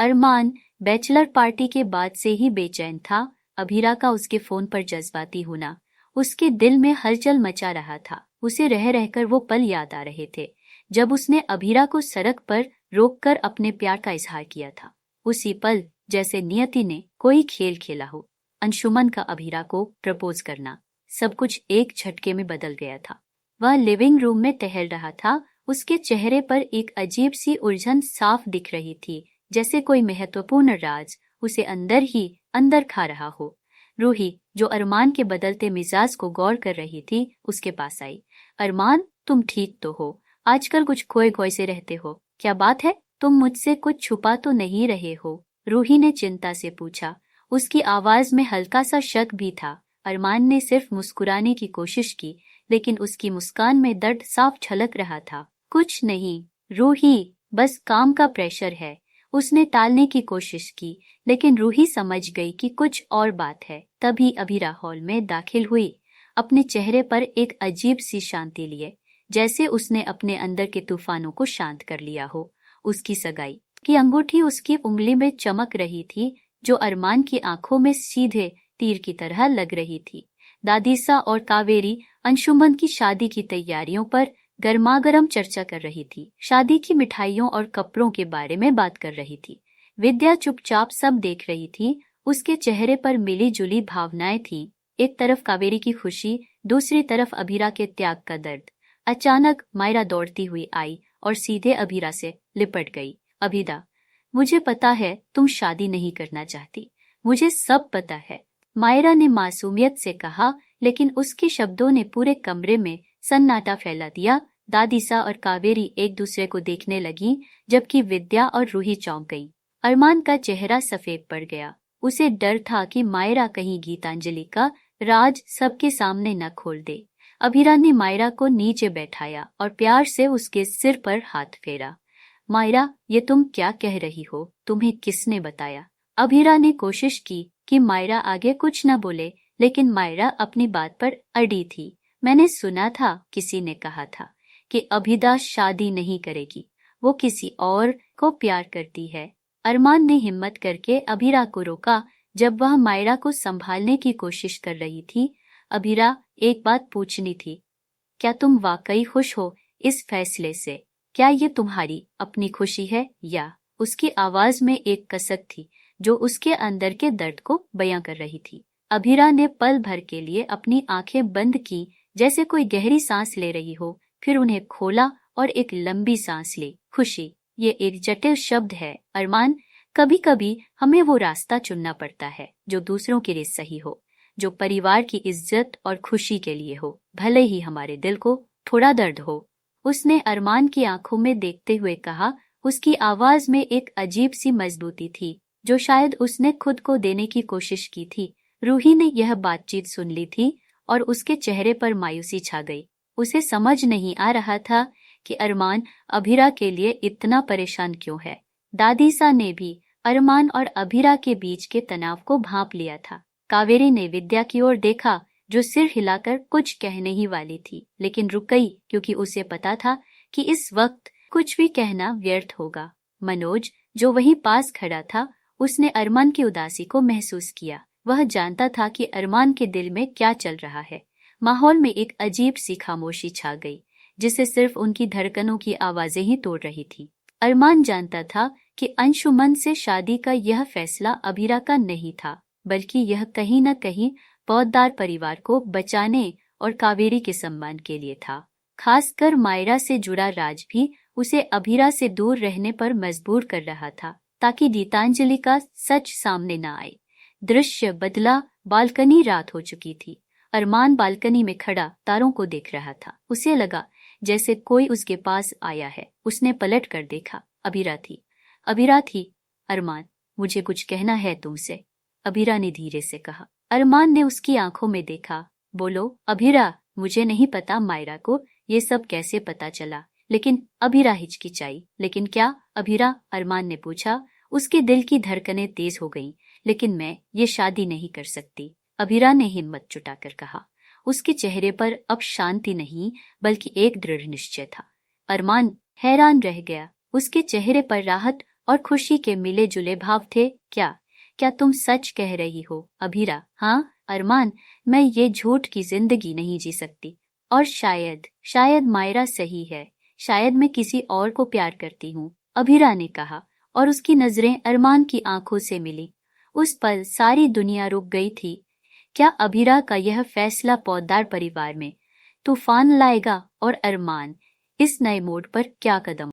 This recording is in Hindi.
अरमान बैचलर पार्टी के बाद से ही बेचैन था। अभीरा का उसके फोन पर जज्बाती होना उसके दिल में हलचल मचा रहा था। उसे रह रहकर वो पल याद आ रहे थे जब उसने अभीरा को सड़क पर रोककर अपने प्यार का इजहार किया था। उसी पल जैसे नियति ने कोई खेल खेला हो। अंशुमन का अभीरा को प्रपोज करना, सब कुछ एक झटके में बदल गया था। वह लिविंग रूम में टहल रहा था। उसके चेहरे पर एक अजीब सी उलझन साफ दिख रही थी, जैसे कोई महत्वपूर्ण राज उसे अंदर ही अंदर खा रहा हो। रूही, जो अरमान के बदलते मिजाज को गौर कर रही थी, उसके पास आई। अरमान, तुम ठीक तो हो? आजकल कुछ खोए खोए से रहते हो, क्या बात है? तुम मुझसे कुछ छुपा तो नहीं रहे हो? रूही ने चिंता से पूछा। उसकी आवाज में हल्का सा शक भी था। अरमान ने सिर्फ मुस्कुराने की कोशिश की, लेकिन उसकी मुस्कान में दर्द साफ झलक रहा था। कुछ नहीं रूही, बस काम का प्रेशर है। उसने टालने की कोशिश की, लेकिन रूही समझ गई कि कुछ और बात है। तभी अभीरा हॉल में दाखिल हुई, अपने चेहरे पर एक अजीब सी शांति लिए, जैसे उसने अपने अंदर के तूफानों को शांत कर लिया हो। उसकी सगाई की अंगूठी उसकी उंगली में चमक रही थी, जो अरमान की आंखों में सीधे तीर की तरह लग रही थी। दादीसा और कावेरी अंशुमन की शादी की तैयारियों पर गर्मागर्म चर्चा कर रही थी। शादी की मिठाइयों और कपड़ों के बारे में बात कर रही थी। विद्या चुपचाप सब देख रही थी। उसके चेहरे पर मिली जुली भावनाएं थीं। एक तरफ कावेरी की खुशी, दूसरी तरफ अभीरा के त्याग का दर्द। अचानक मायरा दौड़ती हुई आई और सीधे अभीरा से लिपट गई। अभीरा, मुझे पता है तुम शादी नहीं करना चाहती, मुझे सब पता है, मायरा ने मासूमियत से कहा, लेकिन उसके शब्दों ने पूरे कमरे में सन्नाटा फैला दिया। दादीसा और कावेरी एक दूसरे को देखने लगी, जबकि विद्या और रूही चौंक गई। अरमान का चेहरा सफेद पड़ गया। उसे डर था कि मायरा कहीं गीतांजलि का राज सबके सामने न खोल दे। अभीरा ने मायरा को नीचे बैठाया और प्यार से उसके सिर पर हाथ फेरा। मायरा, ये तुम क्या कह रही हो? तुम्हें किसने बताया? अभीरा ने कोशिश की कि मायरा आगे कुछ न बोले, लेकिन मायरा अपनी बात पर अड़ी थी। मैंने सुना था, किसी ने कहा था कि अभिदा शादी नहीं करेगी, वो किसी और को प्यार करती है। अरमान ने हिम्मत करके अभीरा को रोका जब वह मायरा को संभालने की कोशिश कर रही थी। अभीरा, एक बात पूछनी थी, क्या तुम वाकई खुश हो इस फैसले से? क्या ये तुम्हारी अपनी खुशी है या? उसकी आवाज में एक कसक थी जो उसके अंदर के दर्द को बयां कर रही थी। अभीरा ने पल भर के लिए अपनी आंखें बंद की, जैसे कोई गहरी सांस ले रही हो, फिर उन्हें खोला और एक लंबी सांस ली। खुशी, ये एक जटिल शब्द है अरमान। कभी कभी हमें वो रास्ता चुनना पड़ता है जो दूसरों के लिए सही हो, जो परिवार की इज्जत और खुशी के लिए हो, भले ही हमारे दिल को थोड़ा दर्द हो। उसने अरमान की आंखों में देखते हुए कहा। उसकी आवाज में एक अजीब सी मजबूती थी, जो शायद उसने खुद को देने की कोशिश की थी। रूही ने यह बातचीत सुन ली थी और उसके चेहरे पर मायूसी छा गई। उसे समझ नहीं आ रहा था कि अरमान अभीरा के लिए इतना परेशान क्यों है। दादीसा ने भी अरमान और अभीरा के बीच के तनाव को भांप लिया था। कावेरी ने विद्या की ओर देखा, जो सिर हिलाकर कुछ कहने ही वाली थी, लेकिन रुक गई, क्योंकि उसे पता था कि इस वक्त कुछ भी कहना व्यर्थ होगा। मनोज, जो वहीं पास खड़ा था, उसने अरमान की उदासी को महसूस किया। वह जानता था कि अरमान के दिल में क्या चल रहा है। माहौल में एक अजीब सी खामोशी छा गई, जिसे सिर्फ उनकी धड़कनों की आवाजें ही तोड़ रही थी। अरमान जानता था कि अंशुमन से शादी का यह फैसला अभीरा का नहीं था, बल्कि यह कहीं न कहीं पौधदार परिवार को बचाने और कावेरी के सम्मान के लिए था। खासकर मायरा से जुड़ा राज भी उसे अभीरा से दूर रहने पर मजबूर कर रहा था, ताकि गीतांजलि का सच सामने न आए। दृश्य बदला। बालकनी रात हो चुकी थी। अरमान बालकनी में खड़ा तारों को देख रहा था। उसे लगा जैसे कोई उसके पास आया है। उसने पलट कर देखा। अभीरा थी। अभीरा थी। अरमान, मुझे कुछ कहना है तुमसे, अभीरा ने धीरे से कहा। अरमान ने उसकी आंखों में देखा। बोलो अभीरा। मुझे नहीं पता मायरा को ये सब कैसे पता चला, लेकिन अभीरा हिचकिचाई। लेकिन क्या अभीरा? अरमान ने पूछा। उसके दिल की धड़कनें तेज हो गईं। लेकिन मैं ये शादी नहीं कर सकती, अभीरा ने हिम्मत जुटाकर कहा। उसके चेहरे पर अब शांति नहीं, बल्कि एक दृढ़ निश्चय था। अरमान हैरान रह गया। उसके चेहरे पर राहत और खुशी के मिले जुले भाव थे। क्या तुम सच कह रही हो अभीरा? हाँ अरमान, मैं ये झूठ की जिंदगी नहीं जी सकती। और शायद मायरा सही है, शायद मैं किसी और को प्यार करती हूँ, अभीरा ने कहा, और उसकी नजरें अरमान की आंखों से मिली। उस पल सारी दुनिया रुक गई थी। क्या अभीरा का यह फैसला पौधार परिवार में तूफान लाएगा, और अरमान इस नए मोड़ पर क्या कदम